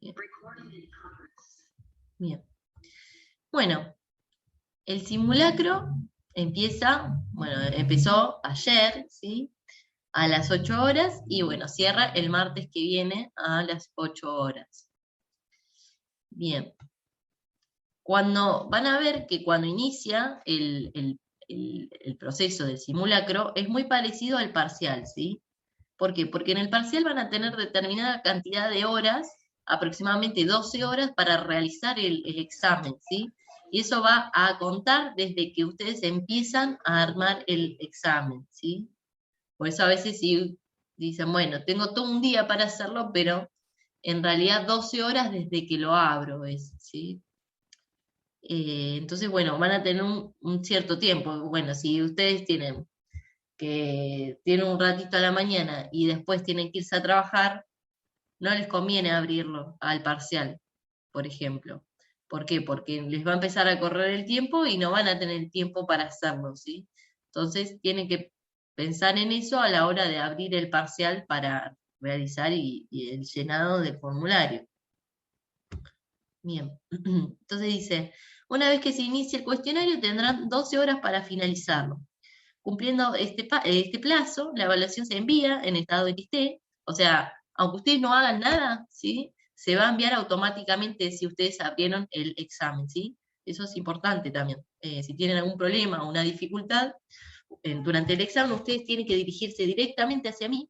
Bien. Bien. Bueno, el simulacro empezó ayer, ¿sí? A las 8 horas y bueno, cierra el martes que viene a las 8 horas. Bien. Cuando van a ver que cuando inicia el proceso del simulacro es muy parecido al parcial, ¿sí? ¿Por qué? Porque en el parcial van a tener determinada cantidad de horas, aproximadamente 12 horas, para realizar el examen, ¿sí? Y eso va a contar desde que ustedes empiezan a armar el examen, ¿sí? Por eso a veces sí dicen, bueno, tengo todo un día para hacerlo, pero en realidad 12 horas desde que lo abro, ¿sí? Entonces, bueno, van a tener un cierto tiempo. Bueno, si ustedes tienen un ratito a la mañana y después tienen que irse a trabajar, no les conviene abrirlo al parcial, por ejemplo. ¿Por qué? Porque les va a empezar a correr el tiempo y no van a tener tiempo para hacerlo, ¿sí? Entonces tienen que pensar en eso a la hora de abrir el parcial para realizar y el llenado del formulario. Bien, entonces dice, una vez que se inicie el cuestionario tendrán 12 horas para finalizarlo. Cumpliendo este plazo, la evaluación se envía en estado XT, o sea, aunque ustedes no hagan nada, ¿sí? Se va a enviar automáticamente si ustedes abrieron el examen, ¿sí? Eso es importante también. Si tienen algún problema o una dificultad durante el examen, ustedes tienen que dirigirse directamente hacia mí.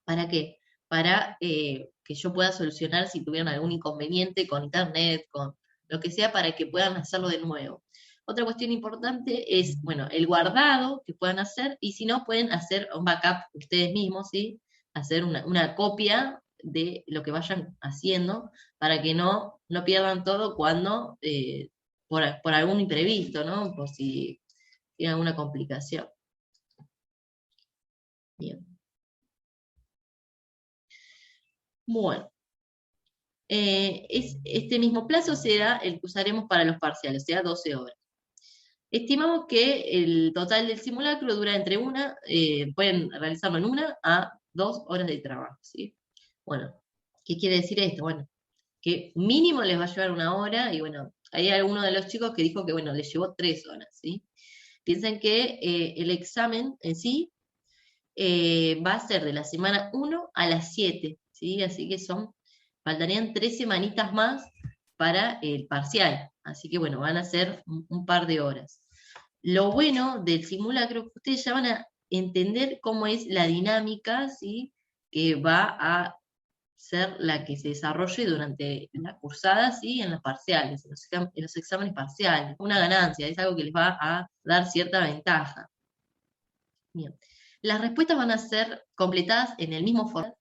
¿Para qué? Para que yo pueda solucionar si tuvieron algún inconveniente con internet, con lo que sea, para que puedan hacerlo de nuevo. Otra cuestión importante es, bueno, el guardado que puedan hacer, y si no, pueden hacer un backup ustedes mismos, ¿sí? Hacer una copia de lo que vayan haciendo, para que no pierdan todo cuando, por algún imprevisto, ¿no? Por si tienen alguna complicación. Bien. Bueno. Este mismo plazo será el que usaremos para los parciales, o sea, 12 horas. Estimamos que el total del simulacro dura pueden realizarlo en 1 a 2 horas de trabajo, ¿sí? Bueno, ¿qué quiere decir esto? Bueno, que mínimo les va a llevar 1 hora, y bueno, hay alguno de los chicos que dijo que, bueno, les llevó 3 horas, ¿sí? Piensen que el examen en sí va a ser de la semana 1 a las 7, ¿sí? Así que faltarían 3 semanitas más para el parcial. Así que bueno, van a ser un par de horas. Lo bueno del simulacro es que ustedes ya van a entender cómo es la dinámica, ¿sí? Que va a ser la que se desarrolle durante la cursada, ¿sí? En los parciales, en los exámenes parciales. Una ganancia, es algo que les va a dar cierta ventaja. Bien. Las respuestas van a ser completadas en el mismo formato.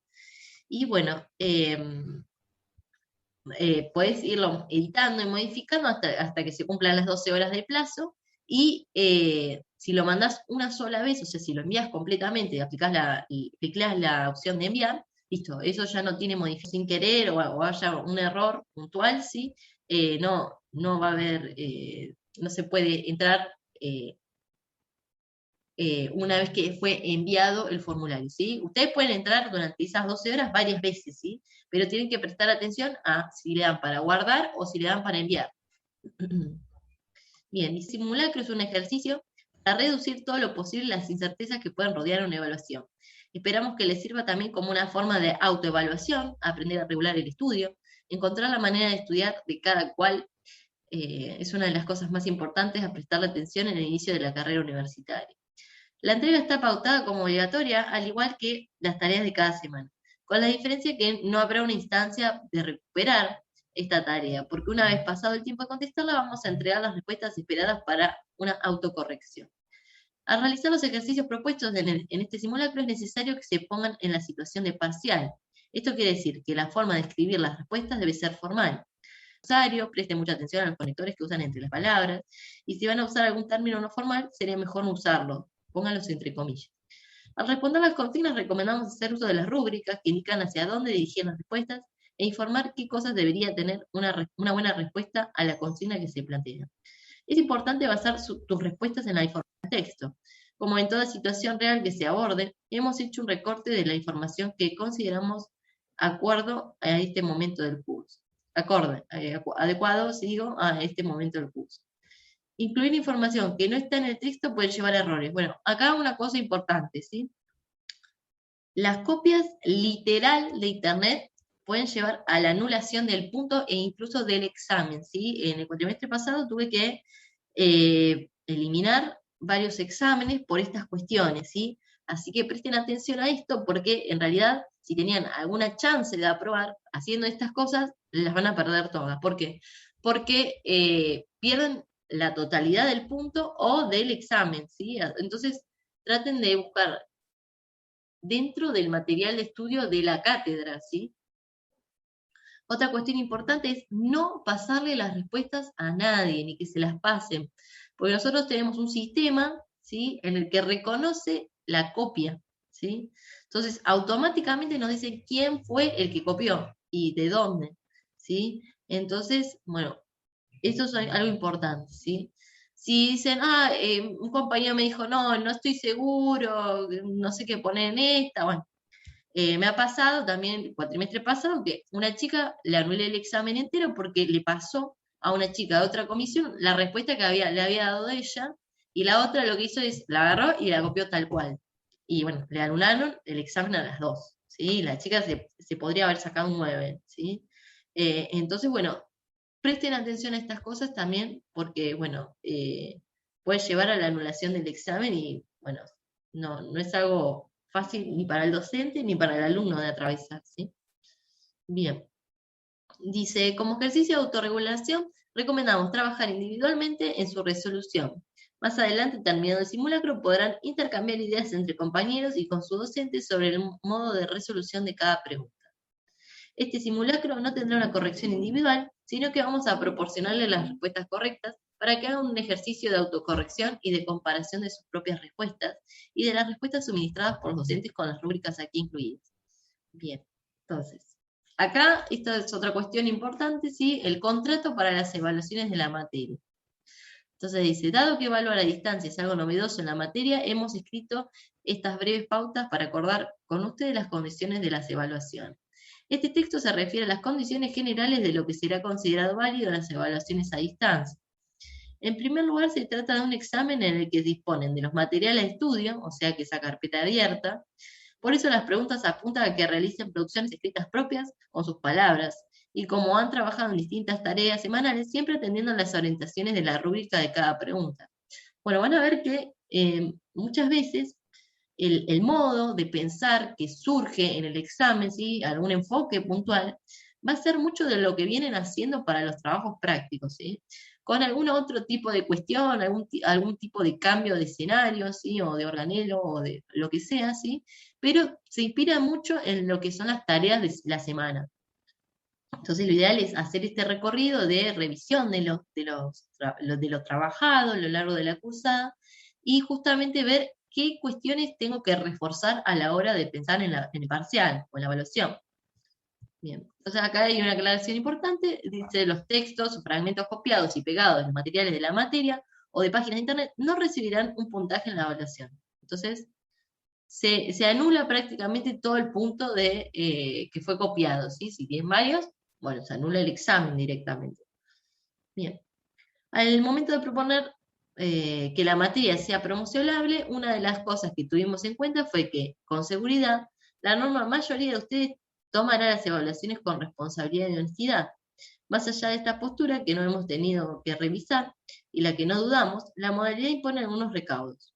Y bueno, puedes irlo editando y modificando hasta que se cumplan las 12 horas de plazo. Y si lo mandás una sola vez, o sea, si lo envías completamente y tecleas la opción de enviar, listo, eso ya no tiene modificación sin querer o haya un error puntual, ¿sí? No va a haber, no se puede entrar una vez que fue enviado el formulario, ¿sí? Ustedes pueden entrar durante esas 12 horas varias veces, ¿sí? Pero tienen que prestar atención a si le dan para guardar o si le dan para enviar. Bien, y simulacro es un ejercicio para reducir todo lo posible las incertezas que pueden rodear una evaluación. Esperamos que les sirva también como una forma de autoevaluación, aprender a regular el estudio, encontrar la manera de estudiar de cada cual. Es una de las cosas más importantes a prestarle atención en el inicio de la carrera universitaria. La entrega está pautada como obligatoria, al igual que las tareas de cada semana, con la diferencia que no habrá una instancia de recuperar esta tarea, porque una vez pasado el tiempo de contestarla, vamos a entregar las respuestas esperadas para una autocorrección. Al realizar los ejercicios propuestos en este simulacro, es necesario que se pongan en la situación de parcial. Esto quiere decir que la forma de escribir las respuestas debe ser formal. Presten mucha atención a los conectores que usan entre las palabras, y si van a usar algún término no formal, sería mejor no usarlo, pónganlos entre comillas. Al responder las consignas, recomendamos hacer uso de las rúbricas que indican hacia dónde dirigir las respuestas e informar qué cosas debería tener una buena respuesta a la consigna que se plantea. Es importante basar tus respuestas en la información del texto. Como en toda situación real que se aborde, hemos hecho un recorte de la información que consideramos acuerdo a este momento del curso. adecuados, digo, a este momento del curso. Incluir información que no está en el texto puede llevar a errores. Bueno, acá una cosa importante, ¿sí? Las copias literal de Internet pueden llevar a la anulación del punto e incluso del examen, ¿sí? En el cuatrimestre pasado tuve que eliminar varios exámenes por estas cuestiones, ¿sí? Así que presten atención a esto porque en realidad si tenían alguna chance de aprobar haciendo estas cosas, las van a perder todas. ¿Por qué? Porque pierden la totalidad del punto o del examen, ¿sí? Entonces traten de buscar dentro del material de estudio de la cátedra, ¿sí? Otra cuestión importante es no pasarle las respuestas a nadie, ni que se las pasen, porque nosotros tenemos un sistema, ¿sí?, en el que reconoce la copia, ¿sí? Entonces, automáticamente nos dice quién fue el que copió y de dónde, ¿sí? Entonces, bueno, eso es algo importante, ¿sí? Si dicen, un compañero me dijo, no, no estoy seguro, no sé qué poner en esta, bueno, me ha pasado también el cuatrimestre pasado que una chica le anulé el examen entero porque le pasó a una chica de otra comisión la respuesta que le había dado ella, y la otra lo que hizo es, la agarró y la copió tal cual. Y bueno, le anularon el examen a las dos, ¿sí? La chica se podría haber sacado un 9, ¿sí? Entonces, bueno, presten atención a estas cosas también porque, bueno, puede llevar a la anulación del examen y, bueno, no es algo fácil ni para el docente ni para el alumno de atravesar, ¿sí? Bien. Dice, como ejercicio de autorregulación, recomendamos trabajar individualmente en su resolución. Más adelante, terminado el simulacro, podrán intercambiar ideas entre compañeros y con su docente sobre el modo de resolución de cada pregunta. Este simulacro no tendrá una corrección individual, sino que vamos a proporcionarle las respuestas correctas para que haga un ejercicio de autocorrección y de comparación de sus propias respuestas y de las respuestas suministradas por los docentes con las rúbricas aquí incluidas. Bien, entonces, acá esta es otra cuestión importante, ¿sí? El contrato para las evaluaciones de la materia. Entonces dice, dado que evaluar a distancia es algo novedoso en la materia, hemos escrito estas breves pautas para acordar con ustedes las condiciones de las evaluaciones. Este texto se refiere a las condiciones generales de lo que será considerado válido en las evaluaciones a distancia. En primer lugar, se trata de un examen en el que disponen de los materiales de estudio, o sea que esa carpeta abierta. Por eso las preguntas apuntan a que realicen producciones escritas propias con sus palabras, y como han trabajado en distintas tareas semanales, siempre atendiendo a las orientaciones de la rúbrica de cada pregunta. Bueno, van a ver que muchas veces el modo de pensar que surge en el examen, ¿sí?, algún enfoque puntual, va a ser mucho de lo que vienen haciendo para los trabajos prácticos, ¿sí?, con algún otro tipo de cuestión, algún tipo de cambio de escenario, ¿sí?, o de organelo, o de lo que sea, ¿sí?, pero se inspira mucho en lo que son las tareas de la semana. Entonces lo ideal es hacer este recorrido de revisión de lo trabajado a lo largo de la cursada y justamente ver qué cuestiones tengo que reforzar a la hora de pensar en el parcial o en la evaluación. Bien, entonces acá hay una aclaración importante, dice los textos o fragmentos copiados y pegados de los materiales de la materia o de páginas de internet no recibirán un puntaje en la evaluación. Entonces, se anula prácticamente todo el punto de que fue copiado, ¿sí? Si tienen varios, bueno, se anula el examen directamente. Bien. Al momento de proponer que la materia sea promocionable, una de las cosas que tuvimos en cuenta fue que, con seguridad, la enorme mayoría de ustedes tomará las evaluaciones con responsabilidad y honestidad. Más allá de esta postura que no hemos tenido que revisar y la que no dudamos, la modalidad impone algunos recaudos.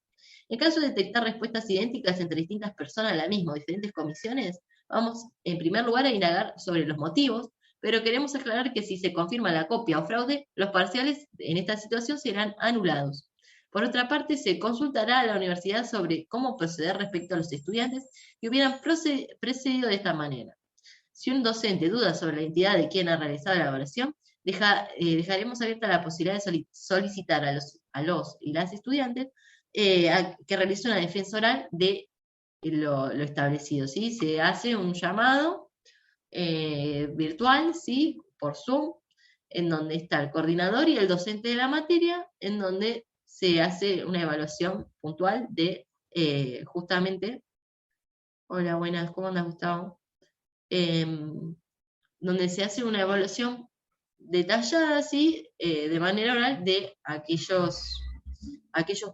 En caso de detectar respuestas idénticas entre distintas personas a la misma o diferentes comisiones, vamos en primer lugar a indagar sobre los motivos, pero queremos aclarar que si se confirma la copia o fraude, los parciales en esta situación serán anulados. Por otra parte, se consultará a la universidad sobre cómo proceder respecto a los estudiantes que hubieran precedido de esta manera. Si un docente duda sobre la identidad de quien ha realizado la evaluación, dejaremos abierta la posibilidad de solicitar a los y las estudiantes que realice una defensa oral de lo establecido, ¿sí? Se hace un llamado virtual, ¿sí?, por Zoom, en donde está el coordinador y el docente de la materia, en donde se hace una evaluación puntual de justamente, hola, buenas, ¿cómo andas, Gustavo? Donde se hace una evaluación detallada, ¿sí? De manera oral, de aquellos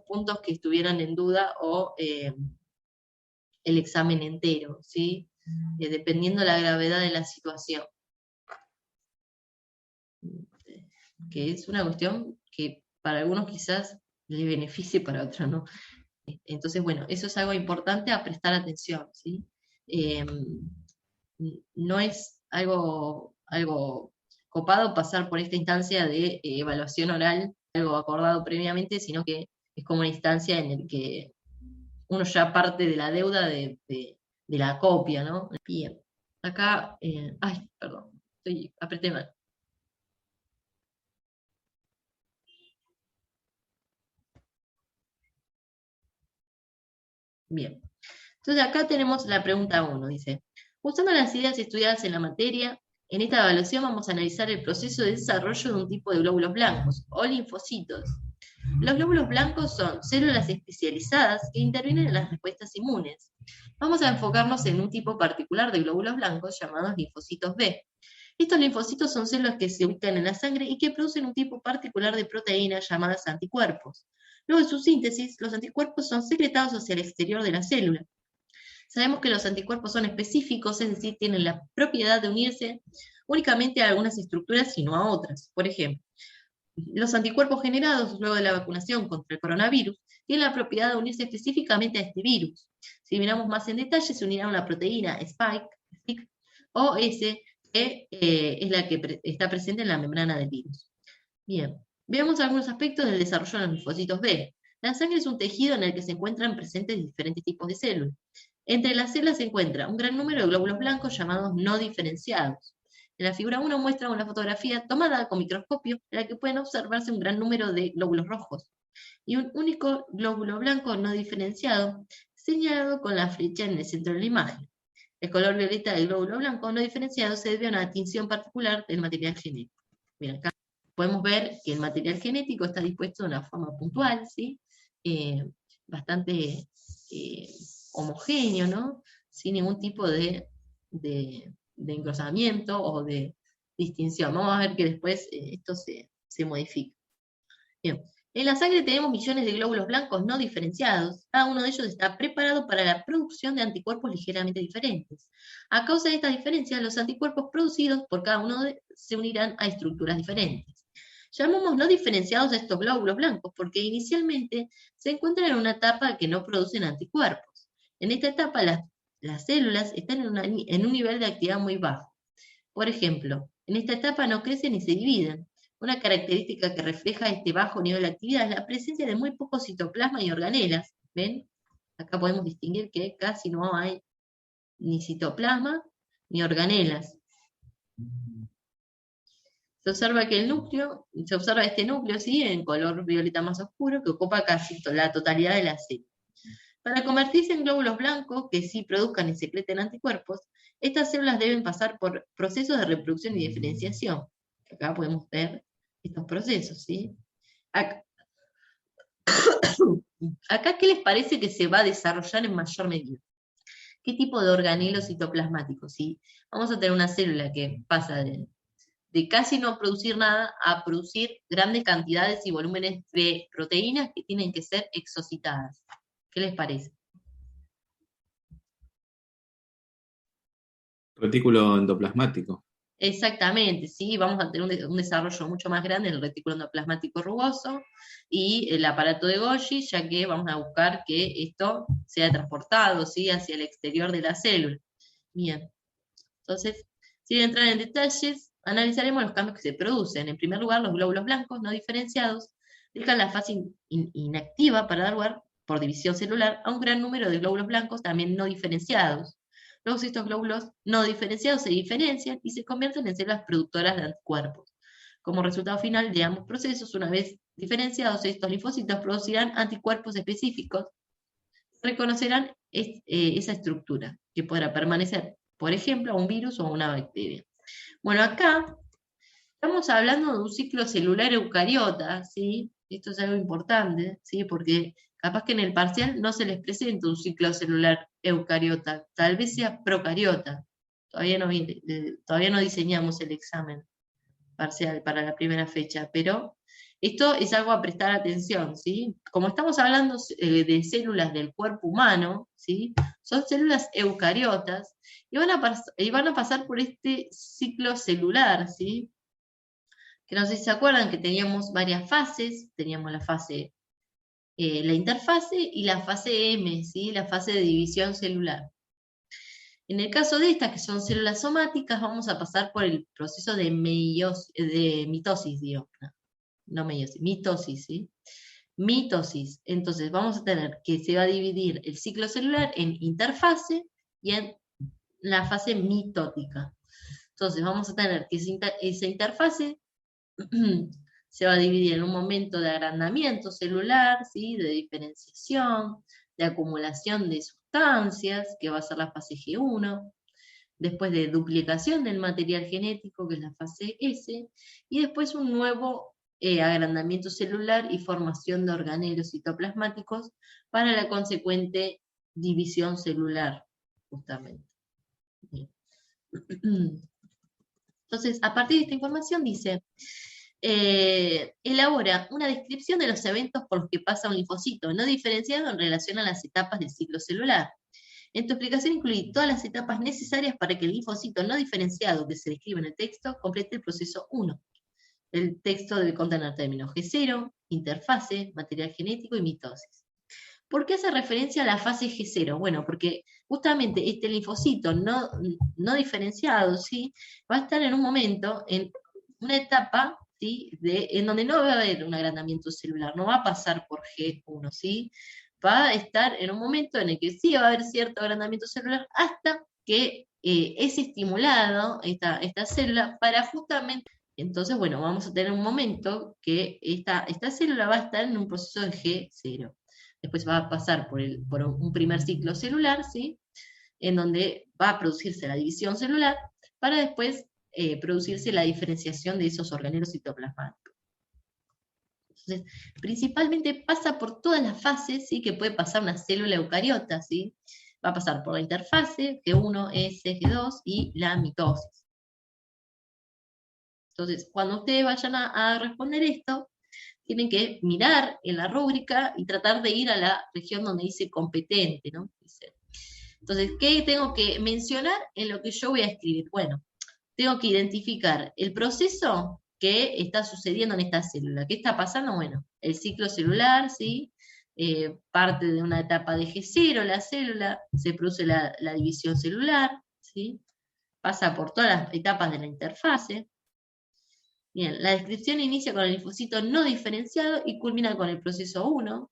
puntos que estuvieran en duda o el examen entero, ¿sí? Dependiendo la gravedad de la situación. Que es una cuestión que para algunos quizás les beneficie, para otros no. Entonces, bueno, eso es algo importante a prestar atención, ¿sí? No es algo copado pasar por esta instancia de evaluación oral, algo acordado previamente, sino que es como una instancia en la que uno ya parte de la deuda de la copia, ¿no? Bien, acá, ay, perdón, apreté mal. Bien. Entonces acá tenemos la pregunta 1, dice, usando las ideas estudiadas en la materia, en esta evaluación vamos a analizar el proceso de desarrollo de un tipo de glóbulos blancos, o linfocitos. Los glóbulos blancos son células especializadas que intervienen en las respuestas inmunes. Vamos a enfocarnos en un tipo particular de glóbulos blancos llamados linfocitos B. Estos linfocitos son células que se ubican en la sangre y que producen un tipo particular de proteínas llamadas anticuerpos. Luego de su síntesis, los anticuerpos son secretados hacia el exterior de la célula. Sabemos que los anticuerpos son específicos, es decir, tienen la propiedad de unirse únicamente a algunas estructuras y no a otras. Por ejemplo, los anticuerpos generados luego de la vacunación contra el coronavirus tienen la propiedad de unirse específicamente a este virus. Si miramos más en detalle, se unirá a una proteína Spike o S, que es la que está presente en la membrana del virus. Bien, veamos algunos aspectos del desarrollo de los linfocitos B. La sangre es un tejido en el que se encuentran presentes diferentes tipos de células. Entre las células se encuentra un gran número de glóbulos blancos llamados no diferenciados. En la figura 1 muestra una fotografía tomada con microscopio en la que pueden observarse un gran número de glóbulos rojos y un único glóbulo blanco no diferenciado señalado con la flecha en el centro de la imagen. El color violeta del glóbulo blanco no diferenciado se debe a una tinción particular del material genético. Bien, acá podemos ver que el material genético está dispuesto de una forma puntual, ¿sí? Bastante homogéneo, ¿no? Sin ningún tipo de engrosamiento o de distinción. Vamos a ver que después esto se modifica. Bien. En la sangre tenemos millones de glóbulos blancos no diferenciados. Cada uno de ellos está preparado para la producción de anticuerpos ligeramente diferentes. A causa de estas diferencias, los anticuerpos producidos por cada uno se unirán a estructuras diferentes. Llamamos no diferenciados a estos glóbulos blancos porque inicialmente se encuentran en una etapa que no producen anticuerpos. En esta etapa las células están en un nivel de actividad muy bajo. Por ejemplo, en esta etapa no crecen ni se dividen. Una característica que refleja este bajo nivel de actividad es la presencia de muy poco citoplasma y organelas. ¿Ven? Acá podemos distinguir que casi no hay ni citoplasma ni organelas. Se observa este núcleo, ¿sí? En color violeta más oscuro, que ocupa casi la totalidad de la célula. Para convertirse en glóbulos blancos que sí produzcan y secreten anticuerpos, estas células deben pasar por procesos de reproducción y diferenciación. Acá podemos ver estos procesos, ¿sí? Acá, ¿qué les parece que se va a desarrollar en mayor medida? ¿Qué tipo de organelo citoplasmático? ¿Sí? Vamos a tener una célula que pasa de casi no producir nada a producir grandes cantidades y volúmenes de proteínas que tienen que ser exocitadas. ¿Qué les parece? Retículo endoplasmático. Exactamente, sí, vamos a tener un desarrollo mucho más grande en el retículo endoplasmático rugoso y el aparato de Golgi, ya que vamos a buscar que esto sea transportado, ¿sí? Hacia el exterior de la célula. Bien, entonces, sin entrar en detalles, analizaremos los cambios que se producen. En primer lugar, los glóbulos blancos no diferenciados dejan la fase inactiva para dar lugar, por división celular, a un gran número de glóbulos blancos también no diferenciados. Luego estos glóbulos no diferenciados se diferencian y se convierten en células productoras de anticuerpos. Como resultado final de ambos procesos, una vez diferenciados, estos linfocitos producirán anticuerpos específicos, reconocerán esa estructura, que podrá permanecer, por ejemplo, a un virus o a una bacteria. Bueno, acá estamos hablando de un ciclo celular eucariota, ¿sí? Esto es algo importante, ¿sí? Porque capaz que en el parcial no se les presenta un ciclo celular eucariota, tal vez sea procariota. Todavía no diseñamos el examen. parcial para la primera fecha, pero esto es algo a prestar atención, ¿sí? Como estamos hablando de células del cuerpo humano, ¿sí? Son células eucariotas y van a pasar por este ciclo celular, ¿sí? Que no sé si se acuerdan que teníamos varias fases, teníamos la fase, la interfase y la fase M, ¿sí? La fase de división celular. En el caso de estas, que son células somáticas, vamos a pasar por el proceso de mitosis, digo, no meiosis, mitosis, ¿sí? Mitosis. Entonces vamos a tener que se va a dividir el ciclo celular en interfase y en la fase mitótica. Entonces vamos a tener que esa interfase se va a dividir en un momento de agrandamiento celular, ¿sí? De diferenciación, de acumulación de sustancias, que va a ser la fase G1, después de duplicación del material genético, que es la fase S, y después un nuevo agrandamiento celular y formación de organelos citoplasmáticos para la consecuente división celular, justamente. Bien. Entonces, a partir de esta información dice, elabora una descripción de los eventos por los que pasa un linfocito, no diferenciado en relación a las etapas del ciclo celular. En tu explicación incluí todas las etapas necesarias para que el linfocito no diferenciado que se describe en el texto complete el proceso 1. El texto debe contener términos G0, interfase, material genético y mitosis. ¿Por qué hace referencia a la fase G0? Bueno, porque justamente este linfocito no diferenciado, ¿sí? Va a estar en un momento, en una etapa, ¿sí? En donde no va a haber un agrandamiento celular, no va a pasar por G1, ¿sí? Va a estar en un momento en el que sí va a haber cierto agrandamiento celular hasta que es estimulado esta célula para justamente. Entonces, bueno, vamos a tener un momento que esta célula va a estar en un proceso de G0. Después va a pasar por un primer ciclo celular, ¿sí? En donde va a producirse la división celular para después producirse la diferenciación de esos organelos citoplasmáticos. Entonces, principalmente pasa por todas las fases, ¿sí? Que puede pasar una célula eucariota, ¿sí? Va a pasar por la interfase, G1, S, G2 y la mitosis. Entonces, cuando ustedes vayan a responder esto, tienen que mirar en la rúbrica y tratar de ir a la región donde dice competente, ¿no? Entonces, ¿qué tengo que mencionar en lo que yo voy a escribir? Bueno, tengo que identificar el proceso que está sucediendo en esta célula. ¿Qué está pasando? Bueno, el ciclo celular, ¿sí? Parte de una etapa de G0 la célula, se produce la división celular, ¿sí? Pasa por todas las etapas de la interfase. Bien, la descripción inicia con el linfocito no diferenciado y culmina con el proceso 1.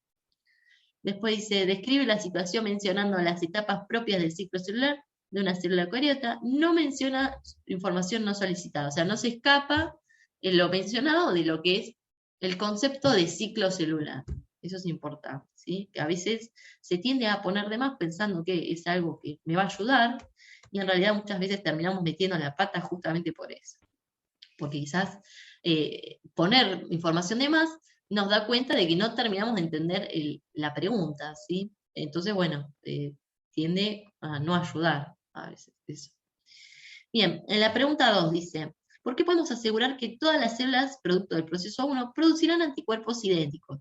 Después dice, describe la situación mencionando las etapas propias del ciclo celular de una célula eucariota. No menciona información no solicitada, o sea, no se escapa en lo mencionado de lo que es el concepto de ciclo celular. Eso es importante, ¿sí? Que a veces se tiende a poner de más pensando que es algo que me va a ayudar, y en realidad muchas veces terminamos metiendo la pata justamente por eso. Porque quizás poner información de más nos da cuenta de que no terminamos de entender la pregunta, ¿sí? Entonces, bueno, tiende a no ayudar a veces eso. Bien, en la pregunta 2 dice, ¿por qué podemos asegurar que todas las células, producto del proceso 1, producirán anticuerpos idénticos?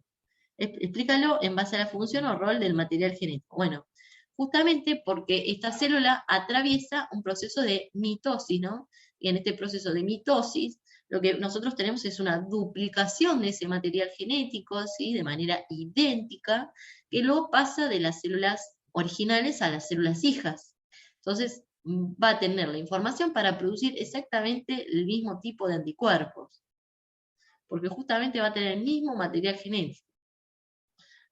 Explícalo en base a la función o rol del material genético. Bueno, justamente porque esta célula atraviesa un proceso de mitosis, ¿no? Y en este proceso de mitosis, lo que nosotros tenemos es una duplicación de ese material genético, ¿sí? De manera idéntica, que luego pasa de las células originales a las células hijas. Entonces, va a tener la información para producir exactamente el mismo tipo de anticuerpos, porque justamente va a tener el mismo material genético.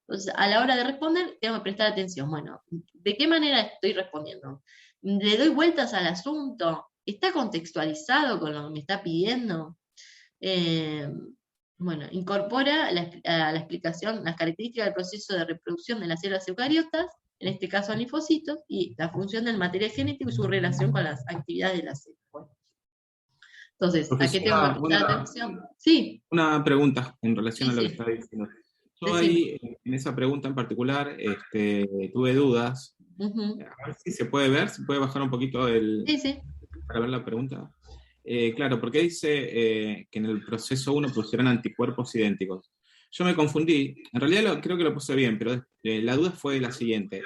Entonces, a la hora de responder, tengo que prestar atención. Bueno, ¿de qué manera estoy respondiendo? ¿Le doy vueltas al asunto? ¿Está contextualizado con lo que me está pidiendo? Bueno, incorpora a la explicación las características del proceso de reproducción de las células eucariotas, en este caso linfocitos, y la función del material genético y su relación con las actividades de la célula. Bueno, entonces, ¿a qué tengo que prestar atención? Sí. Una pregunta en relación Sí, a lo que sí. está diciendo. Yo Decime. ahí, en esa pregunta en particular, tuve dudas. A ver si se puede ver, se puede bajar un poquito Sí, sí. para ver la pregunta. Claro, porque dice que en el proceso 1 pusieron anticuerpos idénticos. Yo me confundí, en realidad creo que lo puse bien, pero la duda fue la siguiente.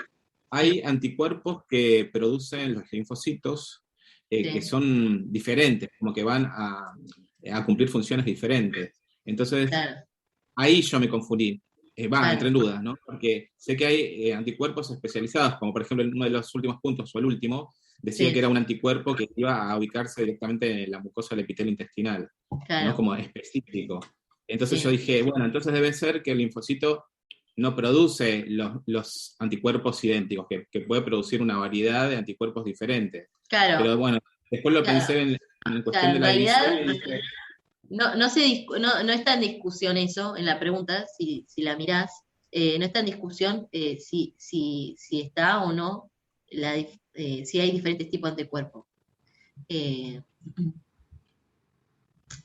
Hay Sí, anticuerpos que producen los linfocitos que sí, son diferentes, como que van a cumplir funciones diferentes. Entonces, claro, ahí yo me confundí. Entré claro, en dudas, ¿no? Porque sé que hay anticuerpos especializados, como por ejemplo en uno de los últimos puntos, o el último, decía que sí, era un anticuerpo que iba a ubicarse directamente en la mucosa del epitelio intestinal, ¿no? claro, Como específico. Entonces yo sí, dije, bueno, entonces debe ser que el linfocito no produce los anticuerpos idénticos, que puede producir una variedad de anticuerpos diferentes. claro, Pero bueno, después lo claro, pensé en cuestión claro, de en la división realidad y dije, no está en discusión eso en la pregunta, si la mirás, no está en discusión si está o no, si hay diferentes tipos de anticuerpos. Eh,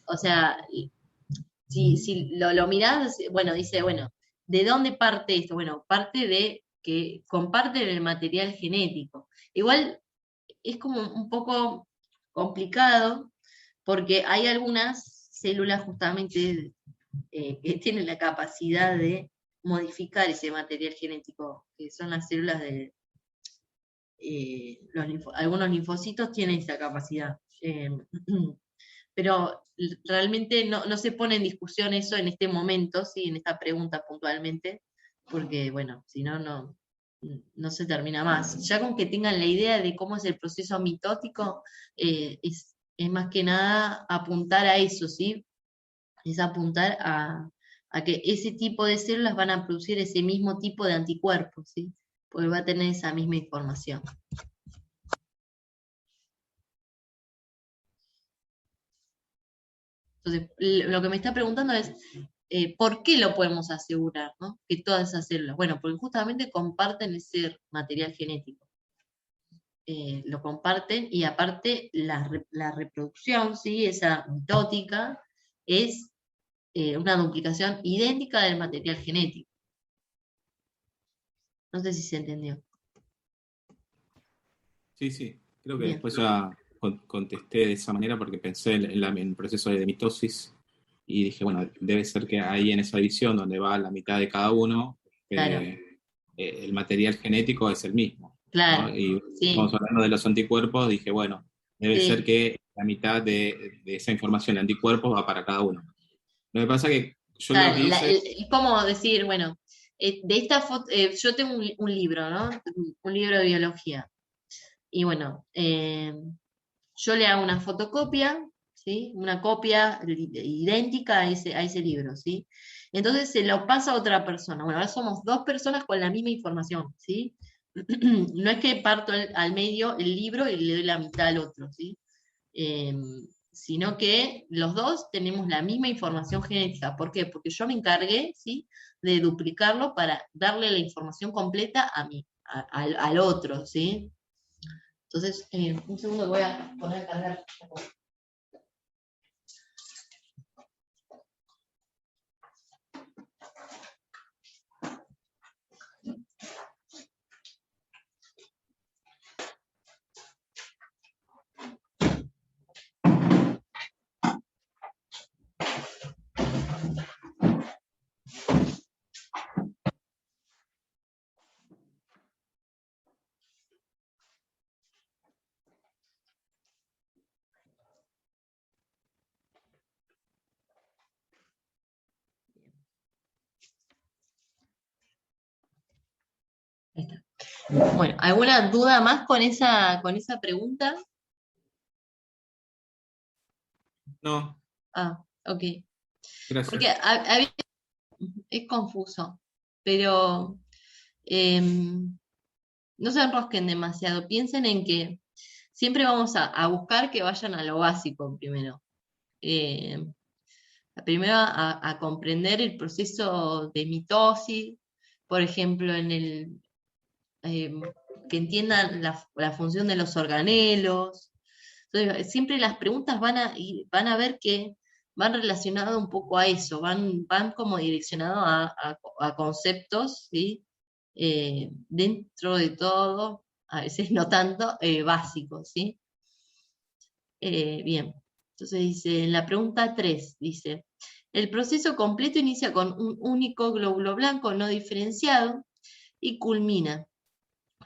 o sea, si lo mirás, bueno, dice, bueno, ¿de dónde parte esto? Bueno, parte de que comparten el material genético. Igual es como un poco complicado porque hay algunas células justamente que tienen la capacidad de modificar ese material genético, que son las células de algunos linfocitos tienen esa capacidad. Pero realmente no se pone en discusión eso en este momento, sí, en esta pregunta puntualmente, porque bueno, si no, no se termina más. Ya con que tengan la idea de cómo es el proceso mitótico, es más que nada apuntar a eso, ¿sí? Es apuntar a que ese tipo de células van a producir ese mismo tipo de anticuerpos, ¿sí? Porque va a tener esa misma información. Entonces, lo que me está preguntando es, ¿por qué lo podemos asegurar, ¿no? Que todas esas células, bueno, porque justamente comparten ese material genético. Lo comparten y aparte la reproducción, ¿sí? Esa mitótica, es una duplicación idéntica del material genético. No sé si se entendió. sí, sí, creo que Bien, después ya contesté de esa manera porque pensé en el proceso de mitosis y dije, bueno, debe ser que ahí en esa división donde va la mitad de cada uno, claro, el material genético es el mismo, ¿no? claro, Y estamos sí, hablando de los anticuerpos, dije, bueno, debe ser sí. que la mitad de esa información de anticuerpos va para cada uno. Lo que pasa que yo lo Claro, que hice, es como decir, bueno, de esta foto, yo tengo un libro, ¿no? Un libro de biología. Y bueno, yo le hago una fotocopia, ¿sí? Una copia idéntica a ese libro, ¿sí? Entonces se lo pasa a otra persona. Bueno, ahora somos dos personas con la misma información, ¿sí? No es que parto al medio el libro y le doy la mitad al otro, ¿sí? Eh, Sino que los dos tenemos la misma información genética. ¿Por qué? Porque yo me encargué, ¿sí? De duplicarlo para darle la información completa a mí, al otro, ¿sí? Entonces, un segundo voy a poner a cargar. Ahí está. Bueno, ¿alguna duda más con esa pregunta? no, Ah, ok. Porque gracias. a veces es confuso, pero no se enrosquen demasiado. Piensen en que siempre vamos a buscar que vayan a lo básico primero. Eh, Primero a comprender el proceso de mitosis, por ejemplo, eh, que entiendan la función de los organelos. Entonces, siempre las preguntas van a ver que van relacionadas un poco a eso, van como direccionados a conceptos, ¿sí? Dentro de todo, a veces no tanto, básicos, ¿sí? Bien. Entonces dice, en la pregunta 3, dice, el proceso completo inicia con un único glóbulo blanco no diferenciado y culmina,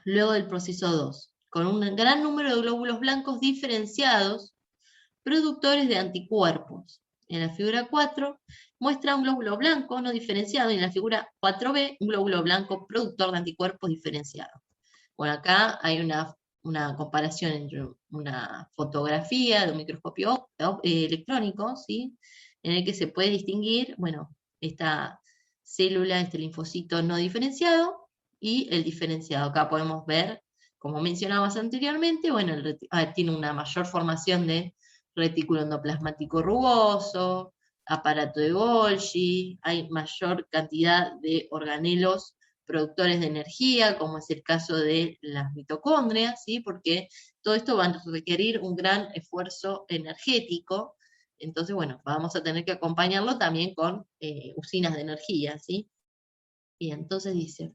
luego del proceso 2, con un gran número de glóbulos blancos diferenciados, productores de anticuerpos. En la figura 4 muestra un glóbulo blanco no diferenciado y en la figura 4b un glóbulo blanco productor de anticuerpos diferenciado. Bueno, acá hay una comparación entre una fotografía de un microscopio electrónico, ¿sí? En el que se puede distinguir, bueno, esta célula, este linfocito no diferenciado y el diferenciado. Acá podemos ver, como mencionamos anteriormente, bueno, tiene una mayor formación de retículo endoplasmático rugoso, aparato de Golgi, hay mayor cantidad de organelos productores de energía, como es el caso de las mitocondrias, ¿sí? Porque todo esto va a requerir un gran esfuerzo energético, entonces, bueno, vamos a tener que acompañarlo también con usinas de energía, ¿sí? Bien, entonces dice,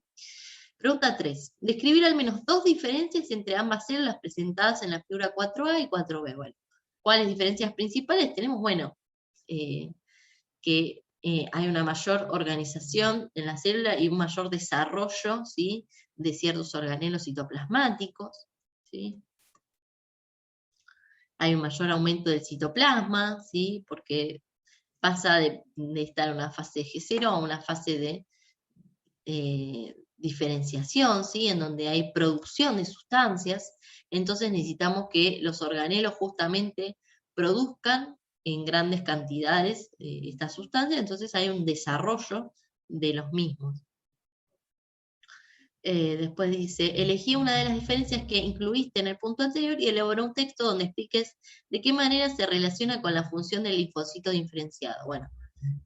pregunta 3, describir al menos 2 diferencias entre ambas células presentadas en la figura 4A y 4B. Bueno, ¿cuáles diferencias principales tenemos? Bueno, que hay una mayor organización en la célula y un mayor desarrollo, ¿sí?, de ciertos organelos citoplasmáticos, ¿sí? Hay un mayor aumento del citoplasma, ¿sí?, porque pasa de estar en una fase de G0 a una fase de diferenciación, ¿sí?, en donde hay producción de sustancias, entonces necesitamos que los organelos justamente produzcan en grandes cantidades estas sustancias, entonces hay un desarrollo de los mismos. Después dice, elegí una de las diferencias que incluiste en el punto anterior y elaboró un texto donde expliques de qué manera se relaciona con la función del linfocito diferenciado. Bueno,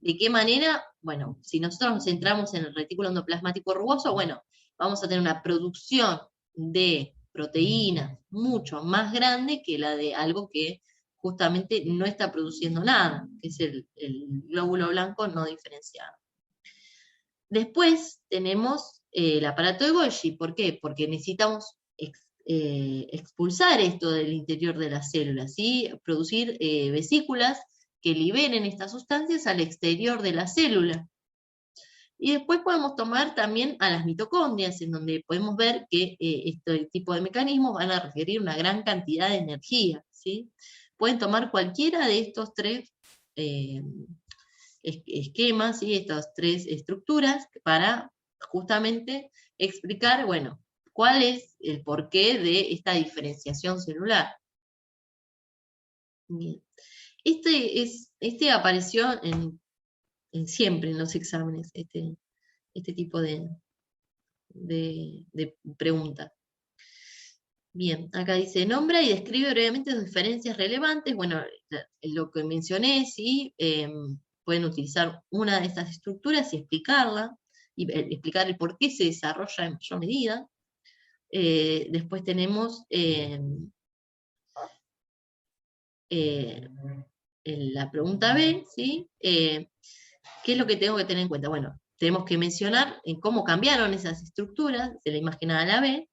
¿de qué manera? Bueno, si nosotros nos centramos en el retículo endoplasmático rugoso, bueno, vamos a tener una producción de proteínas mucho más grande que la de algo que justamente no está produciendo nada, que es el glóbulo blanco no diferenciado. Después tenemos el aparato de Golgi. ¿Por qué? Porque necesitamos expulsar esto del interior de las células, ¿sí? Producir vesículas que liberen estas sustancias al exterior de la célula. Y después podemos tomar también a las mitocondrias, en donde podemos ver que este tipo de mecanismos van a requerir una gran cantidad de energía, ¿sí? Pueden tomar cualquiera de estos 3 esquemas, ¿sí?, estas 3 estructuras para justamente explicar, bueno, cuál es el porqué de esta diferenciación celular. Bien. Este apareció siempre en los exámenes, este tipo de pregunta. Bien, acá dice, nombra y describe brevemente sus diferencias relevantes. Bueno, lo que mencioné, sí, pueden utilizar una de estas estructuras y explicarla, y explicar el por qué se desarrolla en mayor medida. Después tenemos la pregunta B, ¿sí? ¿Qué es lo que tengo que tener en cuenta? Bueno, tenemos que mencionar en cómo cambiaron esas estructuras de la imagen A a la B,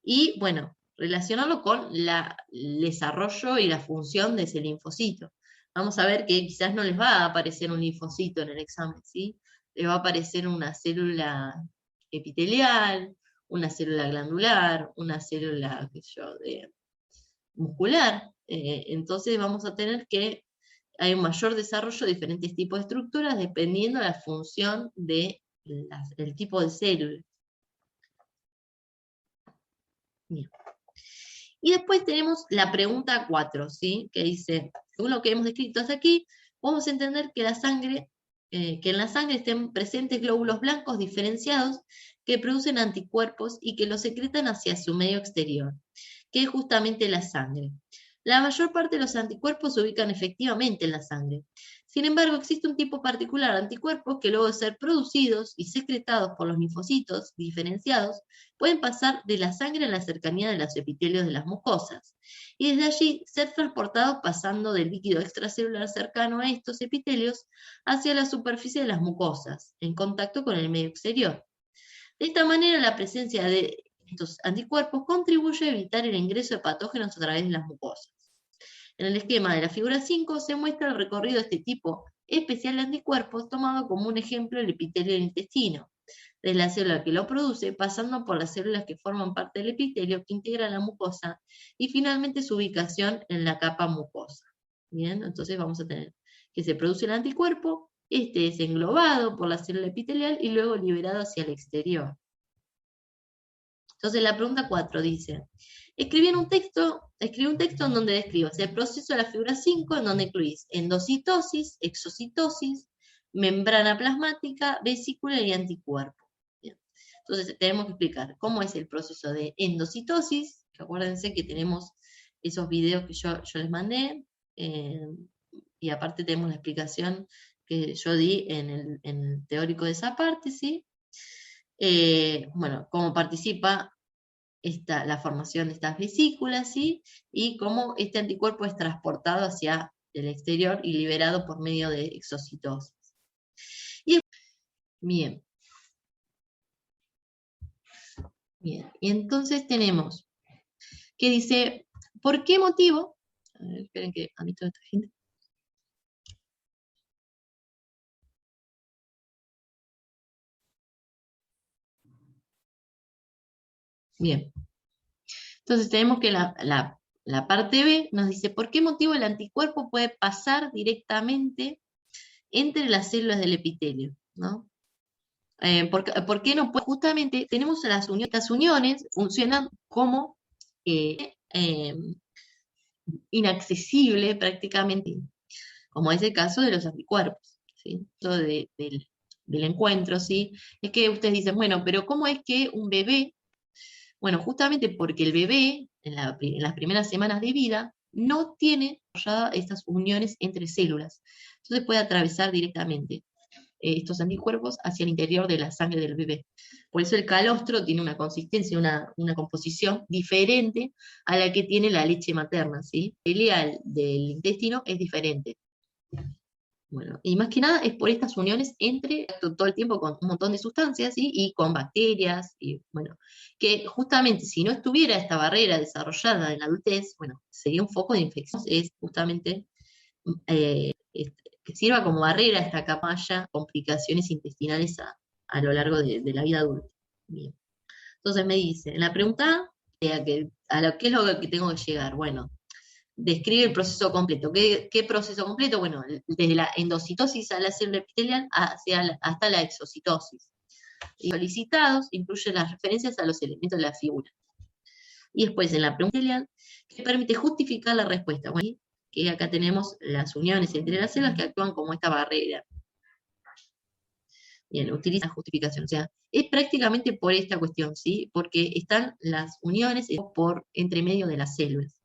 y bueno, relacionarlo con el desarrollo y la función de ese linfocito. Vamos a ver que quizás no les va a aparecer un linfocito en el examen, ¿sí? Les va a aparecer una célula epitelial, una célula glandular, una célula, qué sé yo, muscular. Entonces vamos a tener que hay un mayor desarrollo de diferentes tipos de estructuras dependiendo de la función del tipo de célula. Bien. Y después tenemos la pregunta 4, ¿sí? Que dice, según lo que hemos descrito hasta aquí, podemos entender que en la sangre estén presentes glóbulos blancos diferenciados que producen anticuerpos y que los secretan hacia su medio exterior, que es justamente la sangre. La mayor parte de los anticuerpos se ubican efectivamente en la sangre. Sin embargo, existe un tipo particular de anticuerpos que luego de ser producidos y secretados por los linfocitos diferenciados, pueden pasar de la sangre a la cercanía de los epitelios de las mucosas, y desde allí ser transportados pasando del líquido extracelular cercano a estos epitelios hacia la superficie de las mucosas, en contacto con el medio exterior. De esta manera, la presencia de estos anticuerpos contribuye a evitar el ingreso de patógenos a través de las mucosas. En el esquema de la figura 5 se muestra el recorrido de este tipo especial de anticuerpos, tomado como un ejemplo el epitelio del intestino, desde la célula que lo produce, pasando por las células que forman parte del epitelio, que integra la mucosa, y finalmente su ubicación en la capa mucosa. Bien, entonces vamos a tener que se produce el anticuerpo, este es englobado por la célula epitelial y luego liberado hacia el exterior. Entonces la pregunta 4 dice, escribe un texto en donde describas el proceso de la figura 5, en donde incluís endocitosis, exocitosis, membrana plasmática, vesícula y anticuerpo. Bien. Entonces tenemos que explicar cómo es el proceso de endocitosis, que acuérdense que tenemos esos videos que yo les mandé, y aparte tenemos la explicación que yo di en el teórico de esa parte, ¿sí? Bueno, cómo participa la formación de estas vesículas, ¿sí? Y cómo este anticuerpo es transportado hacia el exterior y liberado por medio de exocitosis. Bien. Bien, y entonces tenemos que dice, ¿por qué motivo? A ver, esperen que a mí toda esta gente. Bien. Entonces tenemos que la parte B nos dice, ¿por qué motivo el anticuerpo puede pasar directamente entre las células del epitelio? ¿No? ¿Por qué no puede? Justamente tenemos estas uniones funcionan como inaccesible prácticamente, como es el caso de los anticuerpos, ¿sí? Esto del encuentro, ¿sí? Es que ustedes dicen, bueno, pero ¿cómo es que un bebé? Bueno, justamente porque el bebé, en las primeras semanas de vida, no tiene ya estas uniones entre células. Entonces puede atravesar directamente estos anticuerpos hacia el interior de la sangre del bebé. Por eso el calostro tiene una consistencia, una composición diferente a la que tiene la leche materna, ¿sí? El ideal del intestino es diferente. Bueno, y más que nada es por estas uniones entre todo el tiempo con un montón de sustancias, ¿sí? Y con bacterias, y bueno, que justamente si no estuviera esta barrera desarrollada en la adultez, bueno, sería un foco de infección, es justamente que sirva como barrera esta capa, haya complicaciones intestinales a lo largo de la vida adulta. Bien. Entonces me dice, en la pregunta, a lo que es lo que tengo que llegar, bueno, describe el proceso completo. ¿Qué proceso completo? Bueno, desde la endocitosis a la célula epitelial hasta la exocitosis. Y solicitados incluyen las referencias a los elementos de la figura. Y después en la pregunta epitelial, que permite justificar la respuesta. Bueno, que acá tenemos las uniones entre las células que actúan como esta barrera. Bien, utiliza la justificación, o sea, es prácticamente por esta cuestión, ¿sí? Porque están las uniones entre medio de las células.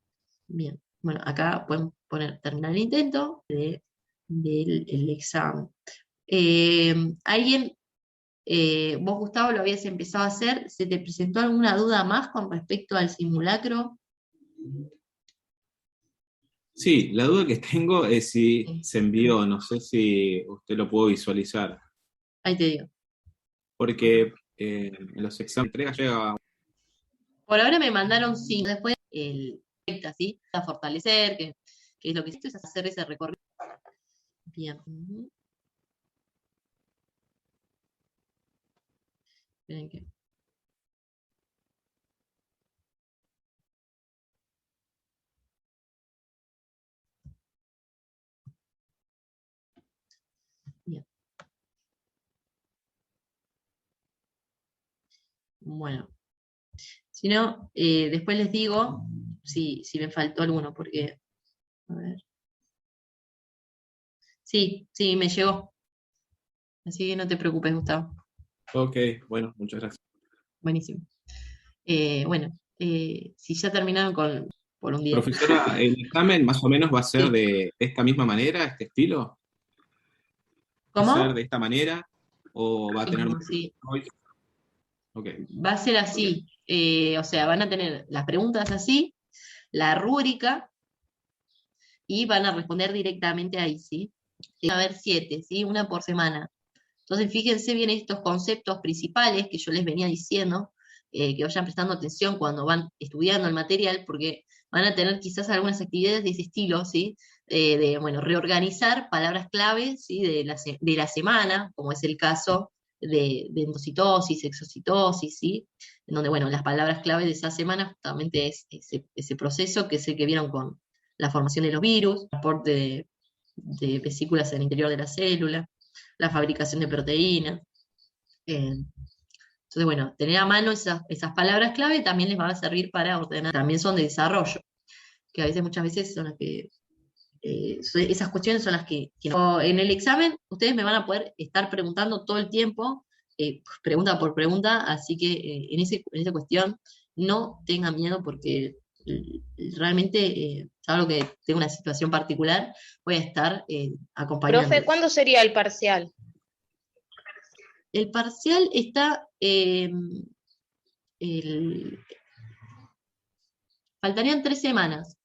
Bien. Bueno, acá pueden terminar el intento del examen. Vos Gustavo lo habías empezado a hacer, ¿se te presentó alguna duda más con respecto al simulacro? Sí, la duda que tengo es si se envió, no sé si usted lo pudo visualizar, Ahí te digo. porque en los exámenes de entrega llega. Por ahora me mandaron 5, después ¿sí? A fortalecer, que es lo que hiciste, es hacer ese recorrido. Bien. Esperen que... Bien. Bueno. Si no, después les digo si me faltó alguno, porque... A ver. Sí, me llegó. Así que no te preocupes, Gustavo. Ok, bueno, muchas gracias. Buenísimo. Bueno, si ya terminaron por un día. Profesora, ¿el examen más o menos va a ser Sí. de esta misma manera, este estilo? ¿Va a ser ¿Cómo? de esta manera o va a tener un... Sí. Ok, Va a ser así. O sea, van a tener las preguntas así, la rúbrica, y van a responder directamente ahí, ¿sí? Va a haber 7, ¿sí? Una por semana. Entonces, fíjense bien estos conceptos principales que yo les venía diciendo, que vayan prestando atención cuando van estudiando el material, porque van a tener quizás algunas actividades de ese estilo, ¿sí? Bueno, reorganizar palabras claves, ¿sí? De la semana, como es el caso de endocitosis, exocitosis, ¿sí? En donde, bueno, las palabras clave de esa semana justamente es ese proceso, que es el que vieron con la formación de los virus, transporte de vesículas en el interior de la célula, la fabricación de proteínas. Entonces, bueno, tener a mano esas palabras clave también les va a servir para ordenar, también son de desarrollo, que a veces, muchas veces son las que, esas cuestiones son las que no. En el examen ustedes me van a poder estar preguntando todo el tiempo, pregunta por pregunta, así que en esa cuestión no tengan miedo porque realmente, algo que tengo una situación particular, voy a estar Profe, acompañándolos. ¿cuándo sería el parcial? El parcial está, faltarían 3 semanas.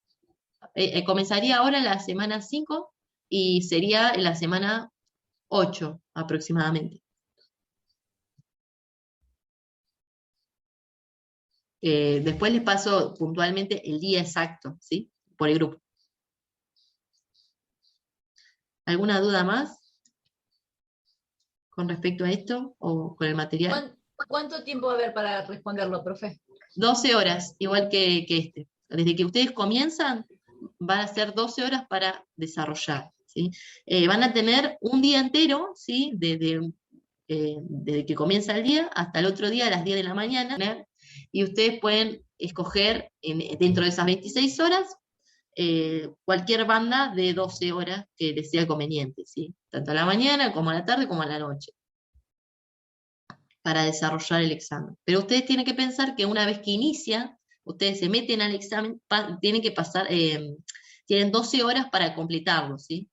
Comenzaría ahora la semana 5 y sería en la semana 8 aproximadamente. Después les paso puntualmente el día exacto, ¿sí? Por el grupo. ¿Alguna duda más con respecto a esto o con el material? ¿Cuánto tiempo va a haber para responderlo, profe? 12 horas, igual que este. Desde que ustedes comienzan, van a ser 12 horas para desarrollar, ¿sí? Van a tener un día entero, ¿sí? Desde que comienza el día hasta el otro día a las 10 de la mañana, ¿no? Y ustedes pueden escoger dentro de esas 26 horas cualquier banda de 12 horas que les sea conveniente, ¿sí? Tanto a la mañana como a la tarde como a la noche, para desarrollar el examen. Pero ustedes tienen que pensar que una vez que inician, ustedes se meten al examen, tienen que pasar, tienen 12 horas para completarlo, ¿sí?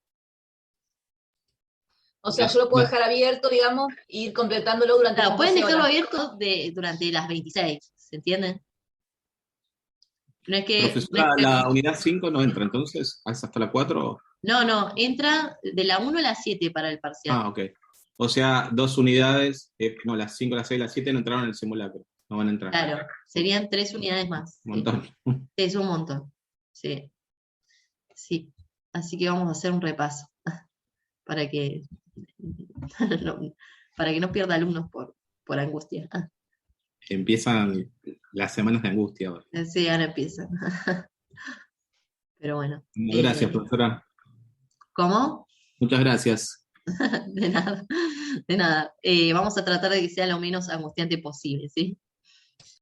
O sea, yo lo puedo dejar abierto, digamos, e ir completándolo durante Claro, las pueden 12 dejarlo horas. abierto durante las 26, ¿se entienden? No es que, Profesora, la unidad 5 no entra, entonces, ¿es hasta la 4? no, entra de la 1 a la 7 para el parcial. Ah, ok. O sea, 2 unidades, no, las 5, las 6, las 7 no entraron en el simulacro, no van a entrar. Claro, serían 3 unidades más. Un montón. Sí. Es un montón, sí. Sí, así que vamos a hacer un repaso para que para que no pierda alumnos por angustia. Empiezan las semanas de angustia ahora. Sí, ahora empiezan. Pero bueno. Gracias, profesora. ¿Cómo? Muchas gracias. De nada, de nada. Vamos a tratar de que sea lo menos angustiante posible, ¿sí?